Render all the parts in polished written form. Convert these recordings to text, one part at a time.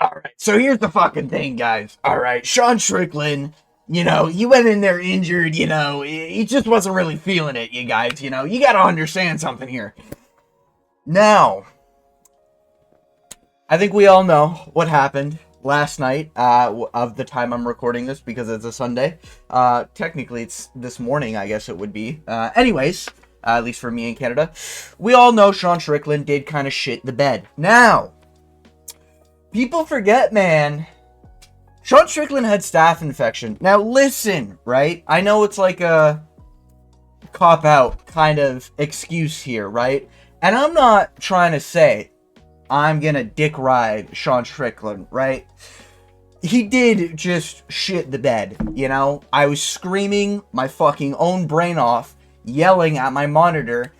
Alright, so here's the fucking thing, guys. Alright, Sean Strickland, he went in there injured, he just wasn't really feeling it, you guys, you gotta understand something here. Now, I think we all know what happened last night, of the time I'm recording this, because it's a Sunday. Technically, it's this morning, I guess it would be. Anyways, at least for me in Canada, we all know Sean Strickland did kind of shit the bed. Now, people forget, man. Sean Strickland had staph infection. Now, listen, right? I know it's like a cop-out kind of excuse here, right? And I'm not trying to say I'm gonna dick ride Sean Strickland, right? He did just shit the bed, I was screaming my fucking own brain off, yelling at my monitor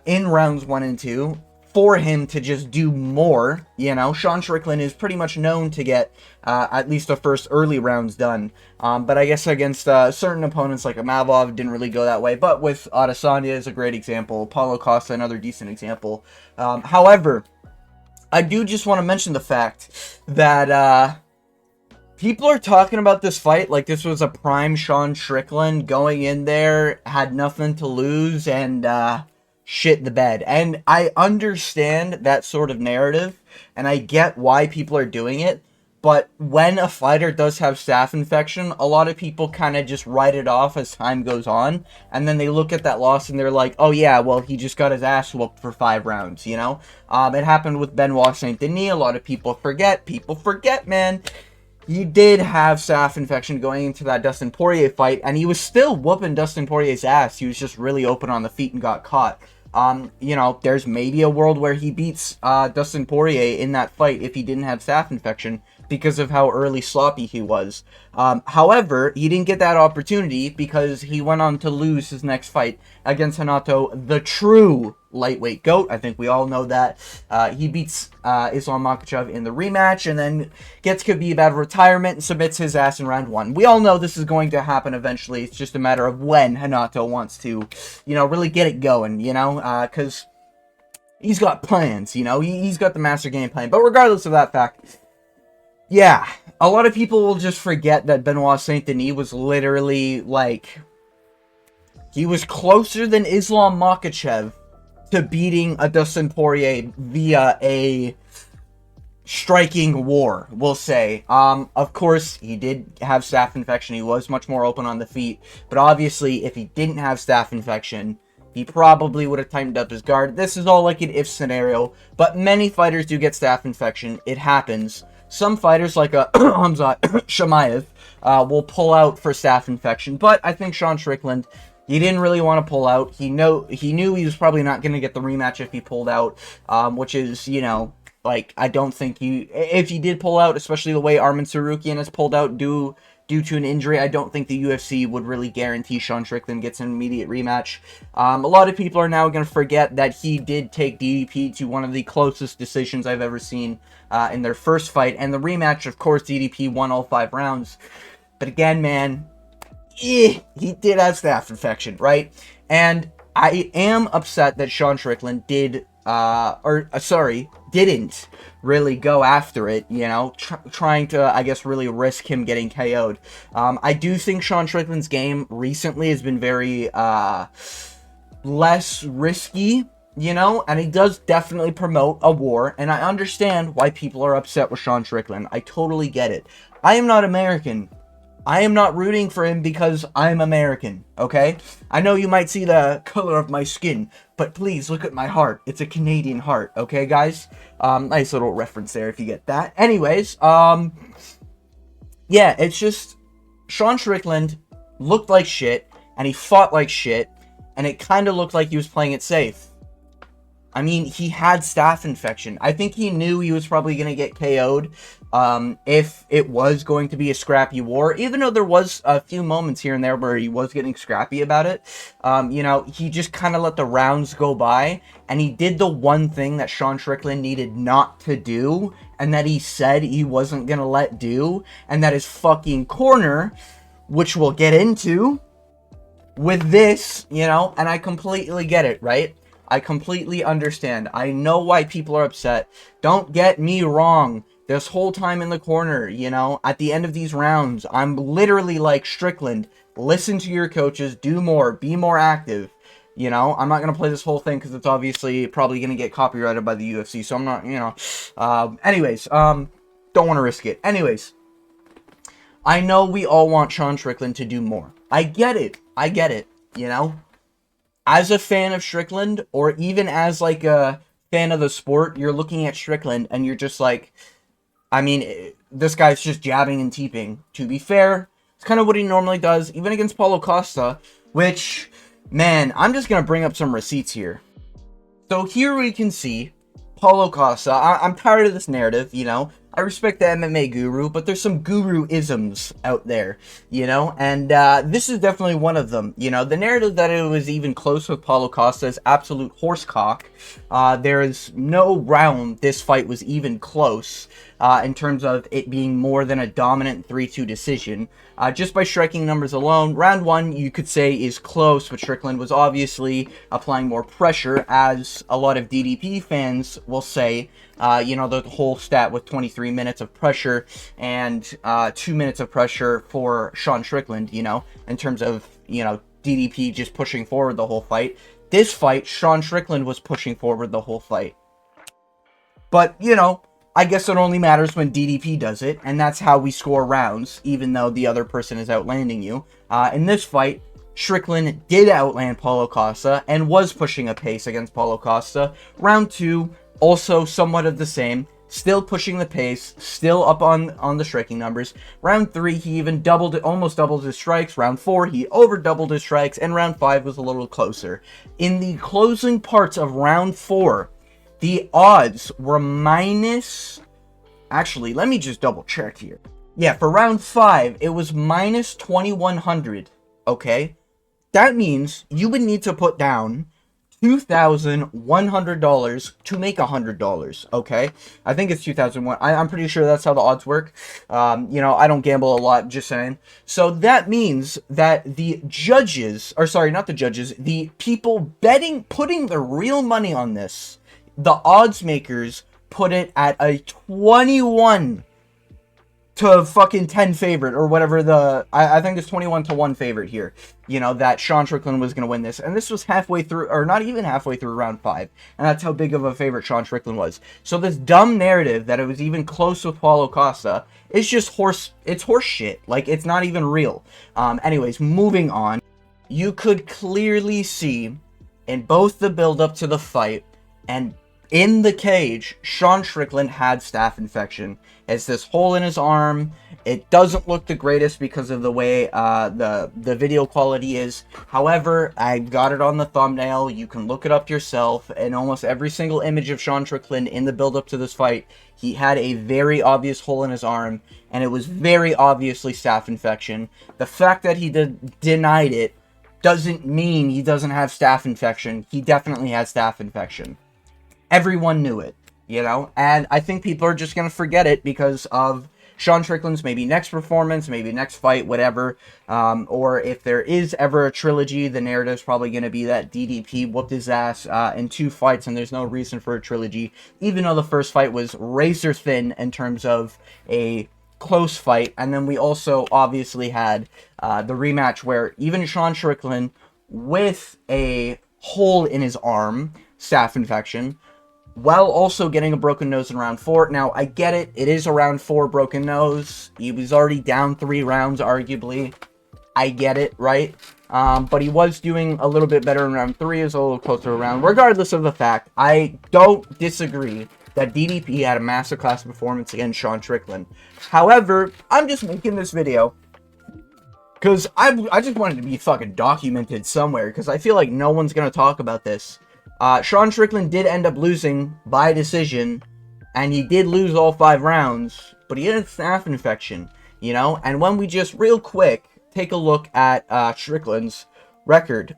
in rounds 1 and 2 for him to just do more. Sean Strickland is pretty much known to get at least the first early rounds done. But I guess against certain opponents like Mavov, didn't really go that way. But with Adesanya is a great example. Paulo Costa, another decent example. However, I do just want to mention the fact that people are talking about this fight like this was a prime Sean Strickland going in there, had nothing to lose, and shit the bed. And I understand that sort of narrative, and I get why people are doing it. But when a fighter does have staph infection, a lot of people kind of just write it off as time goes on. And then they look at that loss and they're like, oh yeah, well, he just got his ass whooped for 5 rounds, It happened with Benoit Saint Denis. A lot of people forget. People forget, man. He did have staph infection going into that Dustin Poirier fight, and he was still whooping Dustin Poirier's ass. He was just really open on the feet and got caught. There's maybe a world where he beats Dustin Poirier in that fight if he didn't have staph infection because of how early sloppy he was. However, he didn't get that opportunity because he went on to lose his next fight against Renato, the true lightweight GOAT. I think we all know that. He beats Islam Makhachev in the rematch and then gets Khabib out of retirement and submits his ass in round 1. We all know this is going to happen eventually. It's just a matter of when Renato wants to, really get it going, because he's got plans, he's got the master game plan. But regardless of that fact, yeah, a lot of people will just forget that Benoit Saint Denis was literally, he was closer than Islam Makhachev to beating a Dustin Poirier via a striking war, we'll say. Of course, he did have staph infection. He was much more open on the feet. But obviously, if he didn't have staph infection, he probably would have tightened up his guard. This is all like an if scenario. But many fighters do get staph infection. It happens. Some fighters, like Hamzat Shamaev, will pull out for staph infection. But I think Sean Strickland, he didn't really want to pull out. He knew he was probably not going to get the rematch if he pulled out, which is, I don't think if he did pull out, especially the way Arman Tsarukyan has pulled out due to an injury, I don't think the UFC would really guarantee Sean Strickland gets an immediate rematch. A lot of people are now going to forget that he did take DDP to one of the closest decisions I've ever seen in their first fight. And the rematch, of course, DDP won all 5 rounds. But again, man, he did have staph infection, right? And I am upset that Sean Strickland didn't really go after it, trying to, I guess, really risk him getting KO'd. I do think Sean Strickland's game recently has been very less risky, and he does definitely promote a war, and I understand why people are upset with Sean Strickland. I totally get it. I am not American. I am not rooting for him because I'm American, okay? I know you might see the color of my skin, but please look at my heart. It's a Canadian heart, okay, guys? Nice little reference there if you get that. Anyways, yeah, it's just Sean Strickland looked like shit, and he fought like shit, and it kind of looked like he was playing it safe. I mean, he had staph infection. I think he knew he was probably going to get KO'd if it was going to be a scrappy war, even though there was a few moments here and there where he was getting scrappy about it. He just kind of let the rounds go by, and he did the one thing that Sean Strickland needed not to do, and that he said he wasn't going to let do, and that is fucking corner, which we'll get into with this, and I completely get it, right? I completely understand. I know why people are upset. Don't get me wrong. This whole time in the corner, you know, at the end of these rounds, I'm literally like, Strickland, listen to your coaches, do more, be more active. You know, I'm not going to play this whole thing because it's obviously probably going to get copyrighted by the UFC, so I'm not, you know. Don't want to risk it. Anyways, I know we all want Sean Strickland to do more. I get it. I get it, you know. As a fan of Strickland, or even as like a fan of the sport, you're looking at Strickland and you're just like, I mean, this guy's just jabbing and teeping. To be fair, it's kind of what he normally does, even against Paulo Costa, which, man, I'm just going to bring up some receipts here. So here we can see Paulo Costa. I'm tired of this narrative, you know. I respect the MMA guru, but there's some guru-isms out there, you know, and this is definitely one of them. You know, the narrative that it was even close with Paulo Costa is absolute horsecock. There is no round this fight was even close in terms of it being more than a dominant 3-2 decision. Just by striking numbers alone, round one, you could say, is close, but Strickland was obviously applying more pressure, as a lot of DDP fans will say. You know, the whole stat with 23 minutes of pressure and 2 minutes of pressure for Sean Strickland, you know, in terms of, you know, DDP just pushing forward the whole fight. This fight, Sean Strickland was pushing forward the whole fight. But, you know, I guess it only matters when DDP does it, and that's how we score rounds, even though the other person is outlanding you. In this fight, Strickland did outland Paulo Costa and was pushing a pace against Paulo Costa. Round two, also somewhat of the same, still pushing the pace, still up on the striking numbers. Round three, he even almost doubled his strikes. Round four, he over doubled his strikes, and round five was a little closer. In the closing parts of round four, the odds were minus... Actually, let me just double check here. Yeah, for round five, it was minus 2,100, okay? That means you would need to put down $2,100 to make $100, okay? I think it's 2,001. I'm pretty sure that's how the odds work. You know, I don't gamble a lot, just saying. So that means that the judges, or sorry, not the judges, the people betting, putting the real money on this, the odds makers put it at a 21 to fucking 10 favorite, or whatever the... I think it's 21 to 1 favorite here. You know, that Sean Strickland was going to win this. And this was halfway through, or not even halfway through round 5. And that's how big of a favorite Sean Strickland was. So this dumb narrative that it was even close with Paulo Costa is just it's horse shit. Like, it's not even real. Anyways, moving on. You could clearly see in both the build-up to the fight and in the cage, Sean Strickland had staph infection. It's this hole in his arm. It doesn't look the greatest because of the way the video quality is. However, I got it on the thumbnail. You can look it up yourself. And almost every single image of Sean Strickland in the build-up to this fight, he had a very obvious hole in his arm, and it was very obviously staph infection. The fact that he denied it doesn't mean he doesn't have staph infection. He definitely has staph infection. Everyone knew it, you know, and I think people are just going to forget it because of Sean Strickland's maybe next performance, maybe next fight, whatever, or if there is ever a trilogy, the narrative's probably going to be that DDP whooped his ass in 2 fights, and there's no reason for a trilogy, even though the first fight was razor thin in terms of a close fight. And then we also obviously had the rematch where even Sean Strickland, with a hole in his arm, staph infection, while also getting a broken nose in round 4. Now, I get it. It is a round 4 broken nose. He was already down 3 rounds, arguably. I get it, right? But he was doing a little bit better in round 3. It was a little closer around. Regardless of the fact, I don't disagree that DDP had a masterclass performance against Sean Strickland. However, I'm just making this video because I just wanted to be fucking documented somewhere, because I feel like no one's going to talk about this. Sean Strickland did end up losing by decision, and he did lose all 5 rounds, but he had a staph infection, you know? And when we just real quick take a look at Strickland's record,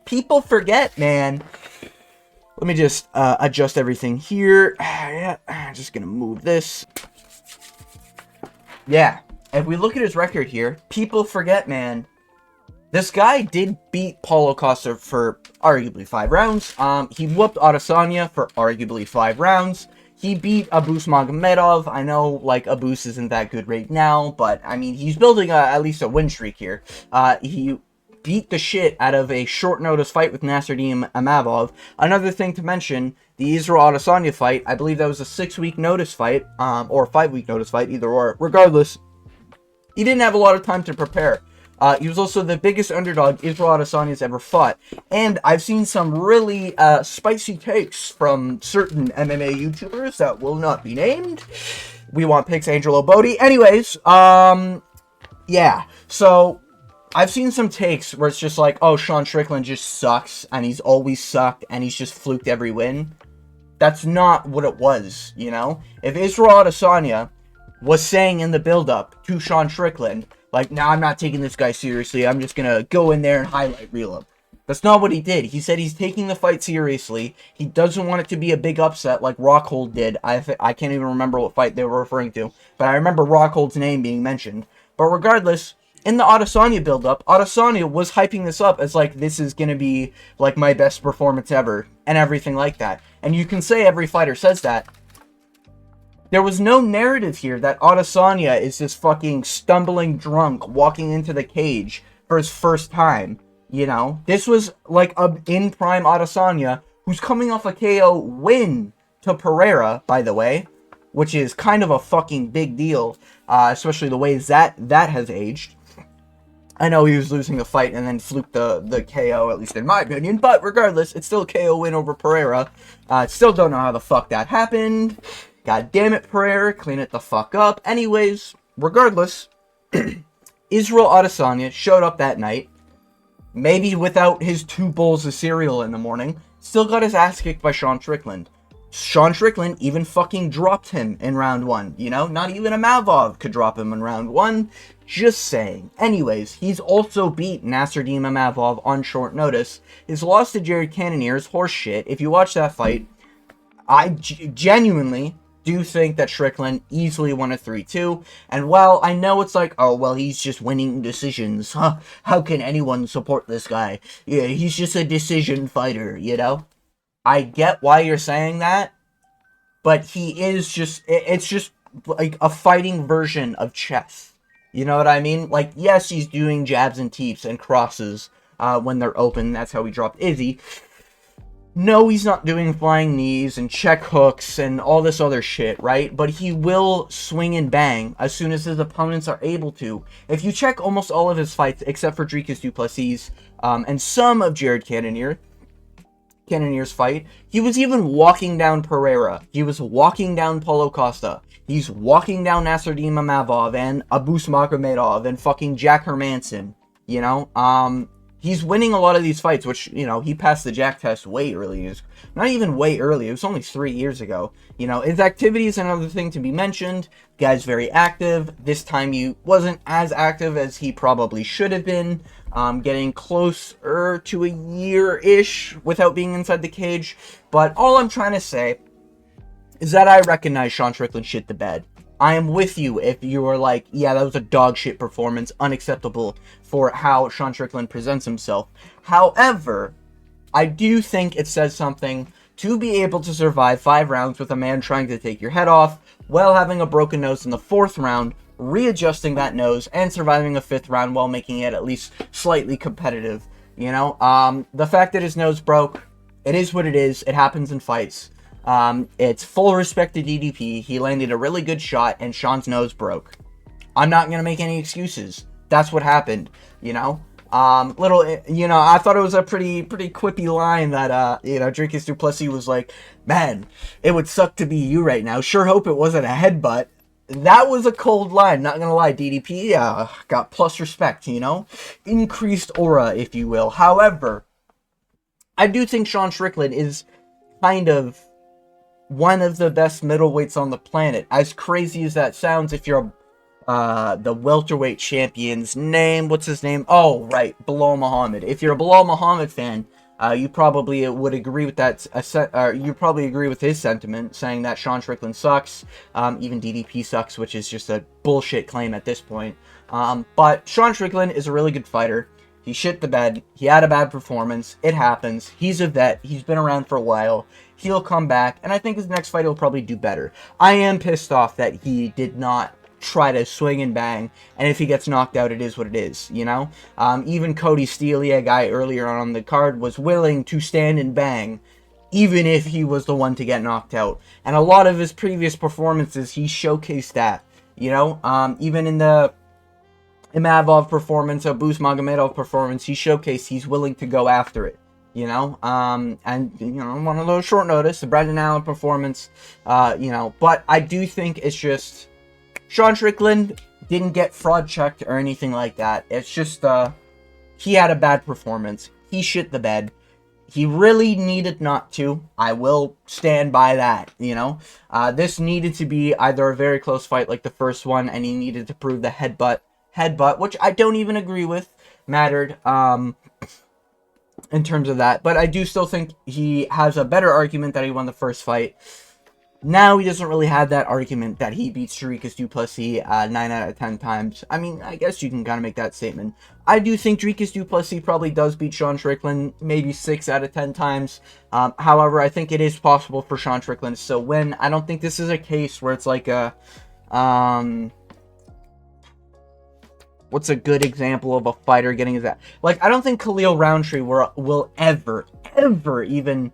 people forget, man. Let me just adjust everything here. Yeah, I'm just gonna move this. Yeah, if we look at his record here, people forget, man. This guy did beat Paulo Costa for arguably 5 rounds. He whooped Adesanya for arguably 5 rounds. he beat Abus Magomedov. I know, like, Abus isn't that good right now, but, I mean, he's building at least a win streak here. He beat the shit out of a short notice fight with Nasruddin Imavov. Another thing to mention, the Israel Adesanya fight, I believe that was a 6-week notice fight, or a 5-week notice fight, either or. Regardless, he didn't have a lot of time to prepare. He was also the biggest underdog Israel Adesanya's ever fought. And I've seen some really spicy takes from certain MMA YouTubers that will not be named. We want picks, Angelo Bodie. Anyways, yeah. So, I've seen some takes where it's just like, oh, Sean Strickland just sucks, and he's always sucked, and he's just fluked every win. That's not what it was, you know? If Israel Adesanya was saying in the build-up to Sean Strickland, like, nah, I'm not taking this guy seriously, I'm just gonna go in there and highlight reel him. That's not what he did. He said he's taking the fight seriously. He doesn't want it to be a big upset like Rockhold did. I can't even remember what fight they were referring to, but I remember Rockhold's name being mentioned. But regardless, in the Adesanya build-up, Adesanya was hyping this up as, like, this is gonna be, like, my best performance ever, and everything like that. And you can say every fighter says that. There was no narrative here that Adesanya is this fucking stumbling drunk walking into the cage for his first time, you know? This was, like, a in-prime Adesanya who's coming off a KO win to Pereira, by the way, which is kind of a fucking big deal, especially the ways that has aged. I know he was losing the fight and then fluked the KO, at least in my opinion, but regardless, it's still a KO win over Pereira. Still don't know how the fuck that happened. God damn it, Pereira, clean it the fuck up. Anyways, regardless, Israel Adesanya showed up that night, maybe without his 2 bowls of cereal in the morning, still got his ass kicked by Sean Strickland. Sean Strickland even fucking dropped him in round 1, you know? Not even Imavov could drop him in round 1. Just saying. Anyways, he's also beat Nasruddin Imavov on short notice. His loss to Jared Cannonier is horseshit. If you watch that fight, I genuinely do think that Strickland easily won a 3-2. And while I know it's like, oh, well, he's just winning decisions. Huh? How can anyone support this guy? Yeah, he's just a decision fighter, you know? I get why you're saying that, but he is just, it's just like a fighting version of chess. You know what I mean? Like, yes, he's doing jabs and teeps and crosses when they're open. That's how he dropped Izzy. No, he's not doing flying knees and check hooks and all this other shit, right? But he will swing and bang as soon as his opponents are able to. If you check almost all of his fights, except for Dricus du Plessis and some of Jared Cannonier's fight, he was even walking down Pereira. He was walking down Paulo Costa. He's walking down Nasruddin Imavov and Abus Magomedov and fucking Jack Hermanson, you know? He's winning a lot of these fights, which, you know, he passed the Jack test way early. Not even way early. It was only 3 years ago. You know, his activity is another thing to be mentioned. The guy's very active. This time he wasn't as active as he probably should have been. Getting closer to a year-ish without being inside the cage. But all I'm trying to say is that I recognize Sean Strickland shit the bed. I am with you if you are like, yeah, that was a dog shit performance, unacceptable for how Sean Strickland presents himself. However, I do think it says something to be able to survive 5 rounds with a man trying to take your head off while having a broken nose in the 4th round, readjusting that nose, and surviving a 5th round while making it at least slightly competitive. You know, the fact that his nose broke, it is what it is. It happens in fights. It's full respect to DDP. He landed a really good shot and Sean's nose broke. I'm not gonna make any excuses. That's what happened, you know? You know, I thought it was a pretty quippy line that, you know, Dricus du Plessis was like, man, it would suck to be you right now. Sure hope it wasn't a headbutt. That was a cold line, not gonna lie. DDP, got plus respect, you know? Increased aura, if you will. However, I do think Sean Strickland is kind of one of the best middleweights on the planet. As crazy as that sounds, if you're the welterweight champion's name, what's his name? Oh, right, Bilal Muhammad. If you're a Bilal Muhammad fan, you probably would agree with that. You probably agree with his sentiment, saying that Sean Strickland sucks. Even DDP sucks, which is just a bullshit claim at this point. But Sean Strickland is a really good fighter. He shit the bed. He had a bad performance. It happens. He's a vet. He's been around for a while. He'll come back, and I think his next fight he'll probably do better. I am pissed off that he did not try to swing and bang, and if he gets knocked out, it is what it is, you know? Even Cody Steele, a guy earlier on the card, was willing to stand and bang, even if he was the one to get knocked out. And a lot of his previous performances, he showcased that, you know? Even in the Imavov performance, a Boost Magomedov performance, he showcased he's willing to go after it, you know? And, you know, one of those short notice, the Brendan Allen performance, you know, but I do think it's just, Sean Strickland didn't get fraud checked or anything like that. It's just, he had a bad performance. He shit the bed. He really needed not to. I will stand by that, you know? This needed to be either a very close fight like the first one, and he needed to prove the headbutt, which I don't even agree with, mattered, in terms of that. But I do still think he has a better argument that he won the first fight. Now he doesn't really have that argument that he beats Dricus du Plessis 9 out of 10 times. I mean, I guess you can kind of make that statement. I do think Dricus du Plessis probably does beat Sean Strickland maybe 6 out of 10 times. However, I think it is possible for Sean Strickland to still win. I don't think this is a case where it's like a... what's a good example of a fighter getting his ass? Like, I don't think Khalil Roundtree will ever even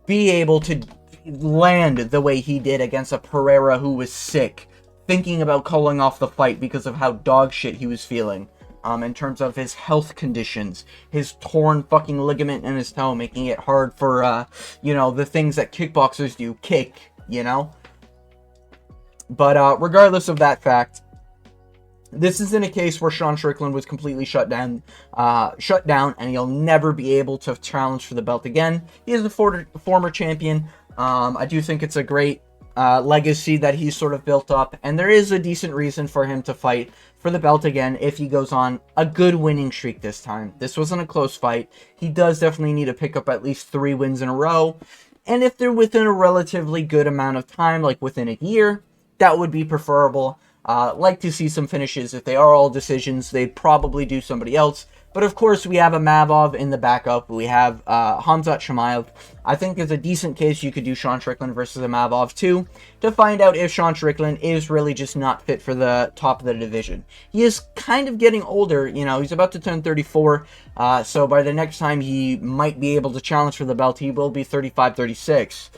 be able to land the way he did against a Pereira who was sick, thinking about calling off the fight because of how dog shit he was feeling, in terms of his health conditions, his torn fucking ligament in his toe, making it hard for, you know, the things that kickboxers do, kick, you know? But, regardless of that fact, this isn't a case where Sean Strickland was completely shut down, and he'll never be able to challenge for the belt again. He is a former champion. I do think it's a great legacy that he's sort of built up, and there is a decent reason for him to fight for the belt again if he goes on a good winning streak this time. This wasn't a close fight. He does definitely need to pick up at least 3 wins in a row, and if they're within a relatively good amount of time, like within a year, that would be preferable. Like to see some finishes. If they are all decisions, they'd probably do somebody else. But of course, we have a Mavov in the backup. We have Hamzat Chimaev. I think there's a decent case you could do Sean Strickland versus a Mavov too, to find out if Sean Strickland is really just not fit for the top of the division. He is kind of getting older, you know, he's about to turn 34, so by the next time he might be able to challenge for the belt, he will be 35, 36.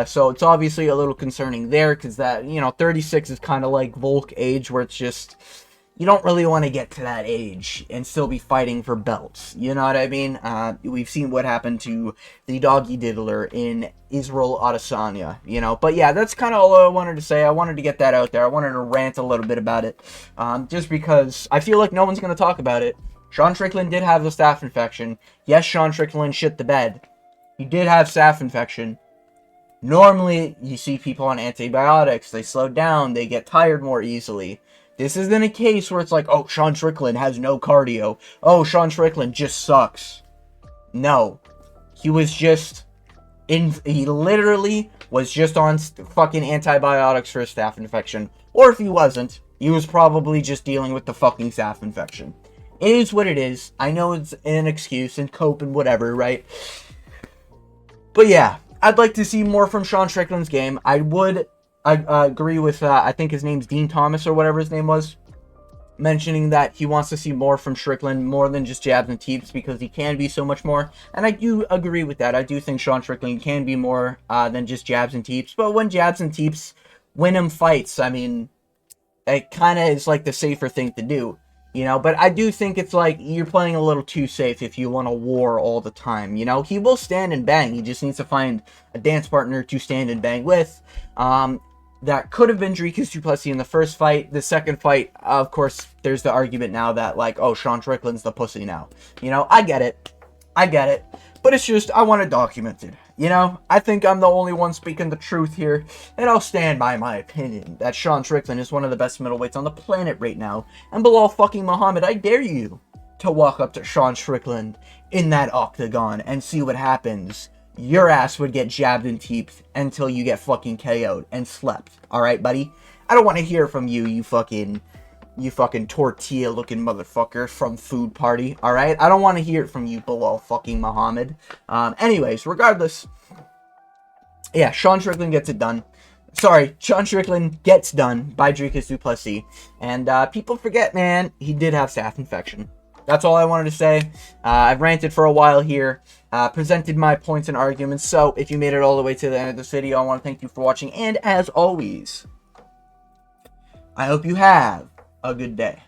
So it's obviously a little concerning there, because that, you know, 36 is kind of like Volk age, where it's just, you don't really want to get to that age and still be fighting for belts. You know what I mean? We've seen what happened to the doggy diddler in Israel Adesanya, you know. But yeah, that's kind of all I wanted to say. I wanted to get that out there. I wanted to rant a little bit about it, just because I feel like no one's going to talk about it. Sean Strickland did have the staph infection. Yes, Sean Strickland shit the bed. He did have staph infection. Normally, you see people on antibiotics, they slow down, they get tired more easily. This isn't a case where it's like, oh, Sean Strickland has no cardio. Oh, Sean Strickland just sucks. No. He was just, he literally was just on fucking antibiotics for a staph infection. Or if he wasn't, he was probably just dealing with the fucking staph infection. It is what it is. I know it's an excuse and cope and whatever, right? But yeah. I'd like to see more from Sean Strickland's game. I agree with, I think his name's Dean Thomas or whatever his name was, mentioning that he wants to see more from Strickland, more than just jabs and teeps, because he can be so much more. And I do agree with that. I do think Sean Strickland can be more than just jabs and teeps. But when jabs and teeps win him fights, I mean, it kind of is like the safer thing to do. You know, but I do think it's like you're playing a little too safe if you want a war all the time. You know, he will stand and bang. He just needs to find a dance partner to stand and bang with. That could have been Dricus du Plessis in the first fight. The second fight, of course, there's the argument now that, like, oh, Sean Strickland's the pussy now. You know, I get it. But it's just, I want it documented. You know, I think I'm the only one speaking the truth here, and I'll stand by my opinion that Sean Strickland is one of the best middleweights on the planet right now. And Bilal fucking Muhammad, I dare you to walk up to Sean Strickland in that octagon and see what happens. Your ass would get jabbed and teeped until you get fucking KO'd and slept. Alright, buddy? I don't want to hear from you, you fucking You fucking tortilla-looking motherfucker from Food Party, alright? I don't want to hear it from you, Bilal fucking Muhammad. Anyways, regardless, yeah, Sean Strickland gets it done. Sorry, Sean Strickland gets done by Dricus du Plessis. And people forget, man, he did have staph infection. That's all I wanted to say. I've ranted for a while here, presented my points and arguments. So if you made it all the way to the end of this video, I want to thank you for watching. And as always, I hope you have a good day.